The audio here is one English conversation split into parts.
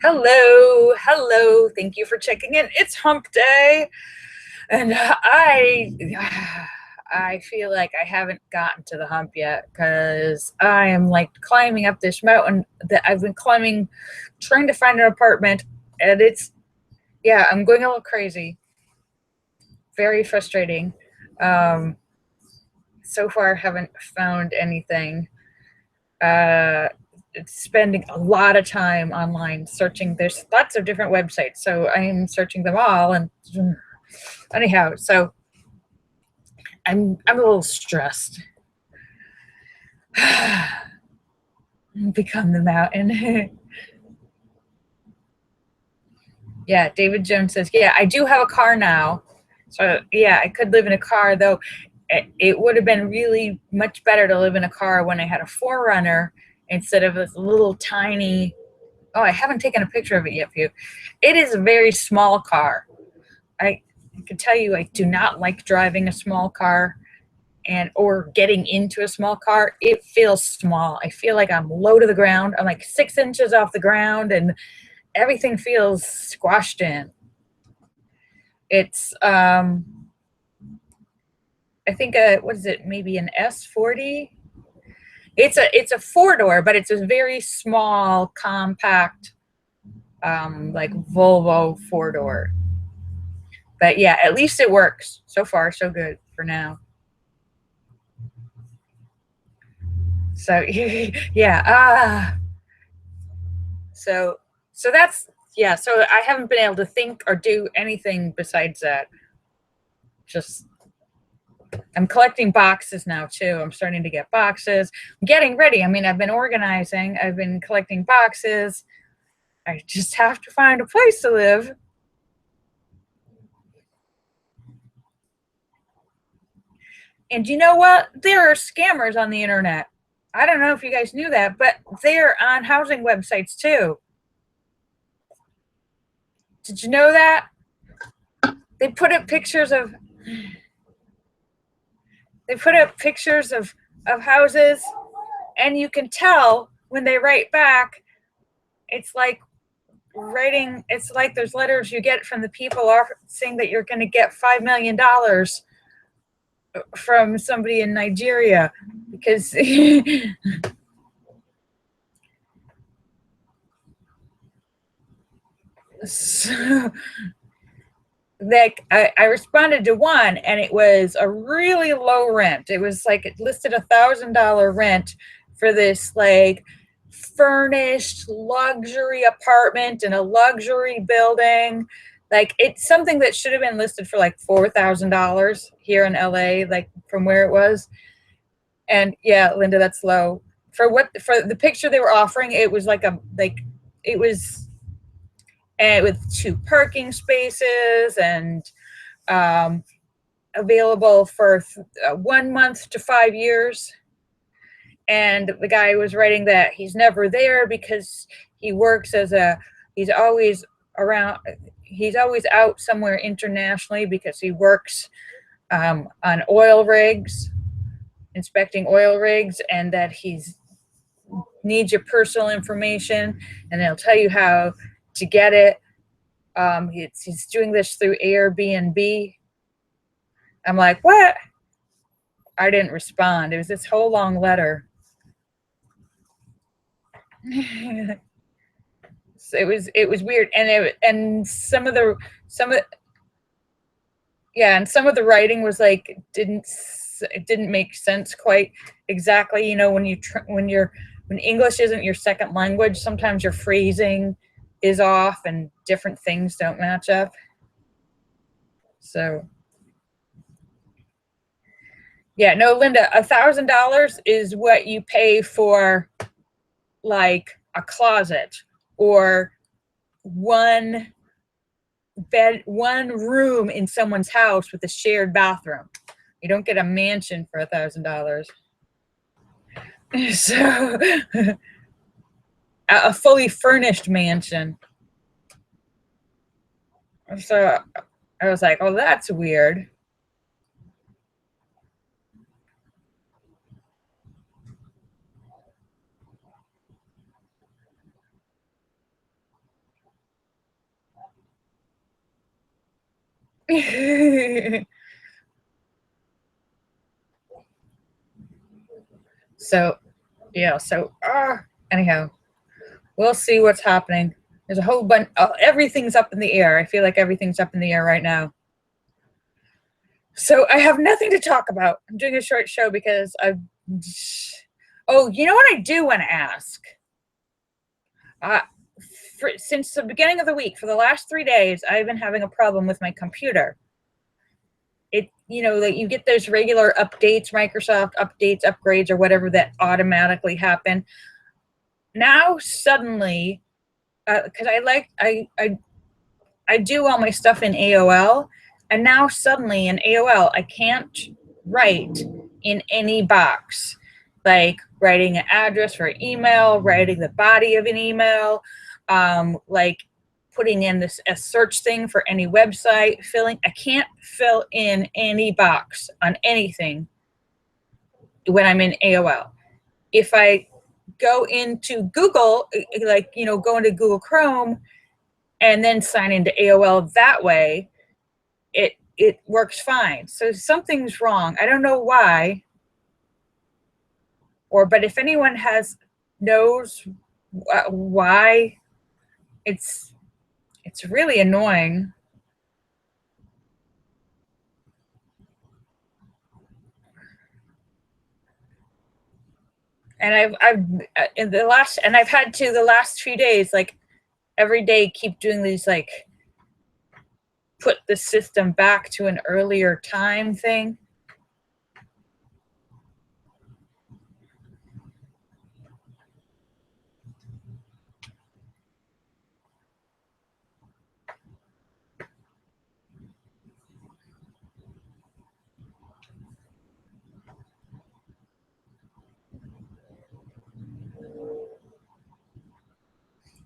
Hello, hello. Thank you for checking in. It's hump day, and I feel like I haven't gotten to the hump yet because I am like climbing up this mountain that I've been climbing, trying to find an apartment, and yeah, I'm going a little crazy. Very frustrating. Um, so far, haven't found anything. Uh, Spending a lot of time online searching. There's lots of different websites, so I'm searching them all. And anyhow, so I'm a little stressed. Become the mountain. Yeah, David Jones says, yeah, I do have a car now. So yeah, I could live in a car, though it would have been really much better to live in a car when I had a Forerunner instead of this little tiny. Oh, I haven't taken a picture of it yet for you. It is a very small car. I can tell you, I do not like driving a small car and or getting into a small car. It feels small. I feel like I'm low to the ground. I'm like 6 inches off the ground, and everything feels squashed in. It's I think what is it? Maybe an S40. It's a four door, but it's a very small, compact, like Volvo four door. But yeah, at least it works. So far, so good for now. So yeah, so so that's yeah. So I haven't been able to think or do anything besides that. Just I'm collecting boxes now too. I'm starting to get boxes. I'm getting ready. I mean, I've been organizing. I've been collecting boxes. I just have to find a place to live. And you know what? There are scammers on the internet. I don't know if you guys knew that, but they're on housing websites too. Did you know that? They put up pictures of they put up pictures of houses, and you can tell when they write back. It's like it's like there's letters you get from the people saying that you're going to get $5 million from somebody in Nigeria because so, like I responded to one, and it was a really low rent. It was like it listed $1,000 rent for this like furnished luxury apartment in a luxury building. Like it's something that should have been listed for like $4,000 here in LA, like from where it was. And yeah, Linda, that's low for the picture they were offering. It was like it was with two parking spaces and um, available for 1 month to 5 years. And the guy was writing that he's never there because he works as a he's always around he's always out somewhere internationally because he works on oil rigs, inspecting oil rigs, and that he's needs your personal information, and they'll tell you how to get it. He's doing this through Airbnb. I'm like, what? I didn't respond. It was this whole long letter. So it was weird, and some of yeah, and some of the writing was like it didn't make sense quite exactly. You know, when English isn't your second language, sometimes your phrasing is off and different things don't match up. So yeah, no, Linda, $1,000 is what you pay for like a closet or one one room in someone's house with a shared bathroom. You don't get a mansion for $1,000. So a fully furnished mansion. So I was like, oh, that's weird. So, yeah, so, anyhow, we'll see what's happening. There's a whole bunch, everything's up in the air. I feel like everything's up in the air right now. So I have nothing to talk about. I'm doing a short show because oh, you know what I do want to ask? Uh, since the beginning of the week, for the last 3 days, I've been having a problem with my computer. Like you get those regular updates, Microsoft updates, upgrades, or whatever that automatically happen. Now suddenly, because I do all my stuff in AOL, and now suddenly in AOL I can't write in any box, like writing an address for email, writing the body of an email, like putting in a search thing for any website, I can't fill in any box on anything when I'm in AOL. If I go into Google, like, go into Google Chrome and then sign into AOL that way, it works fine. So something's wrong. I don't know why, but if anyone knows why, it's really annoying. And I've had to the last 2 days, like every day, keep doing these, like, put the system back to an earlier time thing.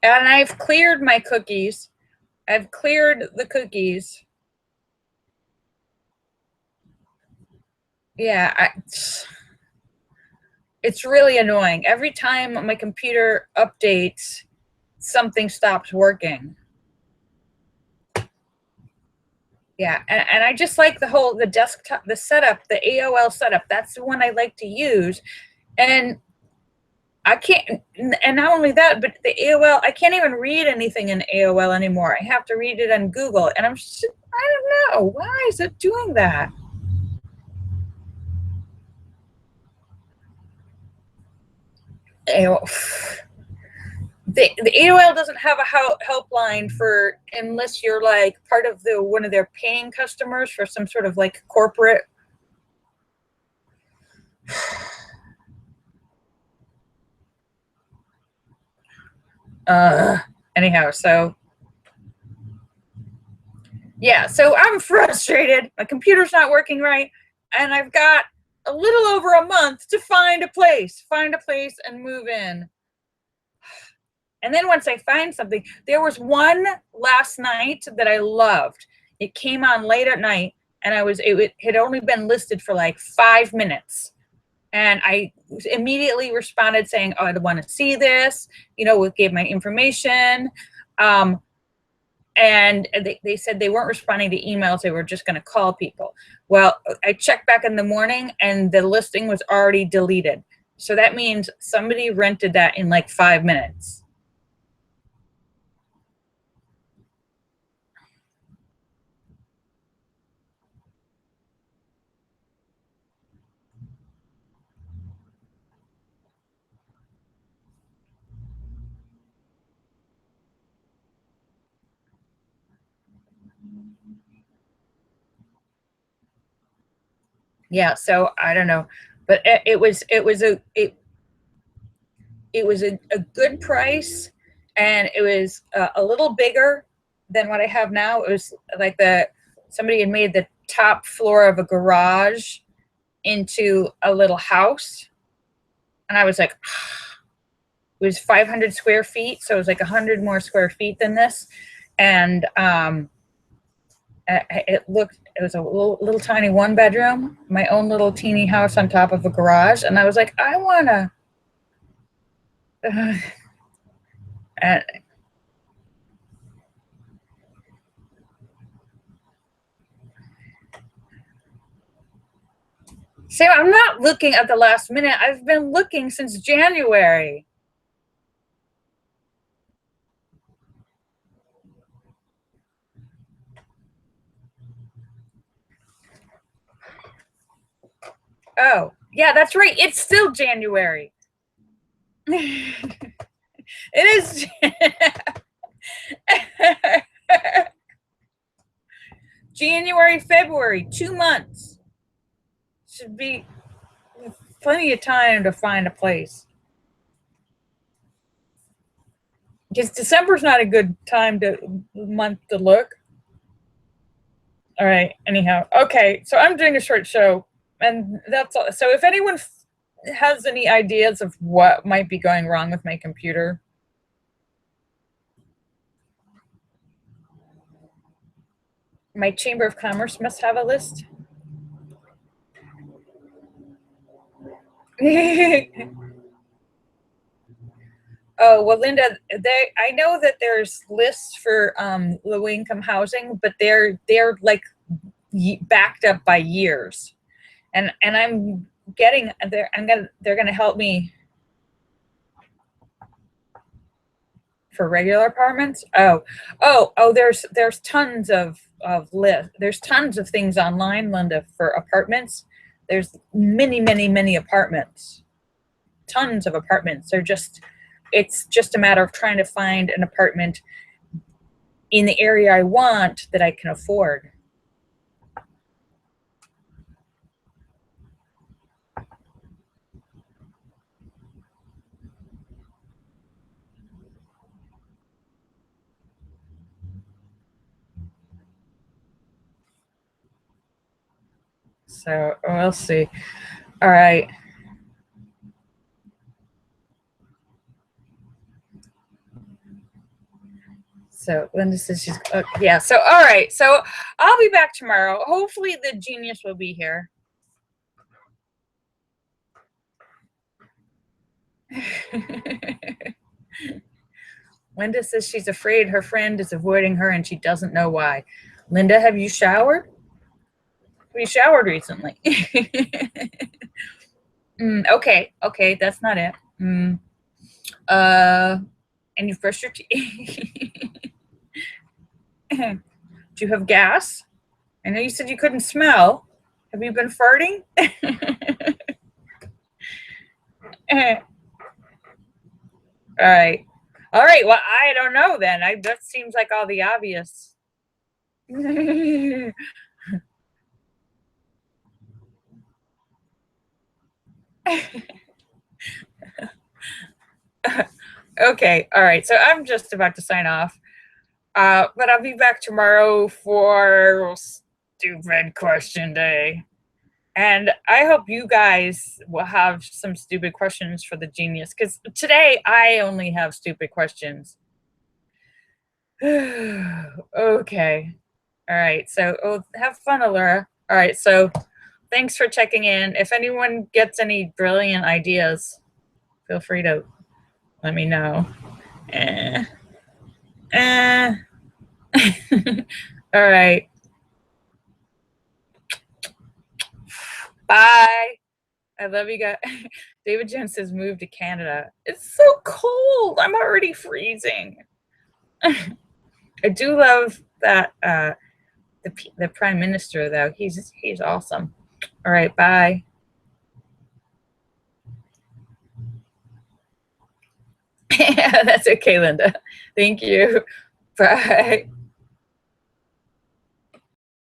And I've cleared my cookies. I've cleared the cookies. Yeah, it's really annoying. Every time my computer updates, something stops working. Yeah, and I just like the desktop, the setup, the AOL setup. That's the one I like to use. And I can't, and not only that, but the AOL, I can't even read anything in AOL anymore. I have to read it on Google, and I don't know, why is it doing that? AOL. The AOL doesn't have a helpline for, unless you're like part of one of their paying customers for some sort of like corporate. Anyhow, so yeah, so I'm frustrated. My computer's not working right, and I've got a little over a month to find a place and move in. And then once I find something, there was one last night that I loved. It came on late at night, and it had only been listed for like 5 minutes. And I immediately responded saying, oh, I want to see this, gave my information. And they said they weren't responding to emails. They were just going to call people. Well, I checked back in the morning, and the listing was already deleted. So that means somebody rented that in like 5 minutes. Yeah, so I don't know, but it was a good price, and it was a little bigger than what I have now. It was like somebody had made the top floor of a garage into a little house, and I was like, it was 500 square feet, so it was like 100 more square feet than this, and it was a little tiny 1-bedroom, my own little teeny house on top of a garage, and I was like, I wanna. And, Sam, I'm not looking at the last minute. I've been looking since January. Oh, yeah, that's right. It's still January. It is. January, February, 2 months. Should be plenty of time to find a place. Because December's not a good month to look. All right. Anyhow, okay. So I'm doing a short show, and that's all. So if anyone has any ideas of what might be going wrong with my computer, my Chamber of Commerce must have a list. Oh well, Linda, I know that there's lists for low income housing, but they're like backed up by years, and I'm getting there. They're gonna help me for regular apartments. Oh, there's tons of list. There's tons of things online, Linda, for apartments. There's many apartments, tons of apartments. It's just a matter of trying to find an apartment in the area I want that I can afford. So we'll see. All right. So Linda says she's yeah. So all right. So I'll be back tomorrow. Hopefully the genius will be here. Linda says she's afraid her friend is avoiding her and she doesn't know why. Linda, have you showered? Have you showered recently? Okay, that's not it. And you've brushed your teeth. Do you have gas? I know you said you couldn't smell. Have you been farting? All right. All right. Well, I don't know then. That seems like all the obvious. Okay. All right. So I'm just about to sign off. But I'll be back tomorrow for stupid question day. And I hope you guys will have some stupid questions for the genius, because today I only have stupid questions. Okay. All right. So, have fun, Allura. All right. So, thanks for checking in. If anyone gets any brilliant ideas, feel free to let me know. Eh. Eh. All right. Bye. I love you guys. David Jones says move to Canada. It's so cold. I'm already freezing. I do love that the prime minister though. He's awesome. All right, bye. That's okay, Linda. Thank you. Bye.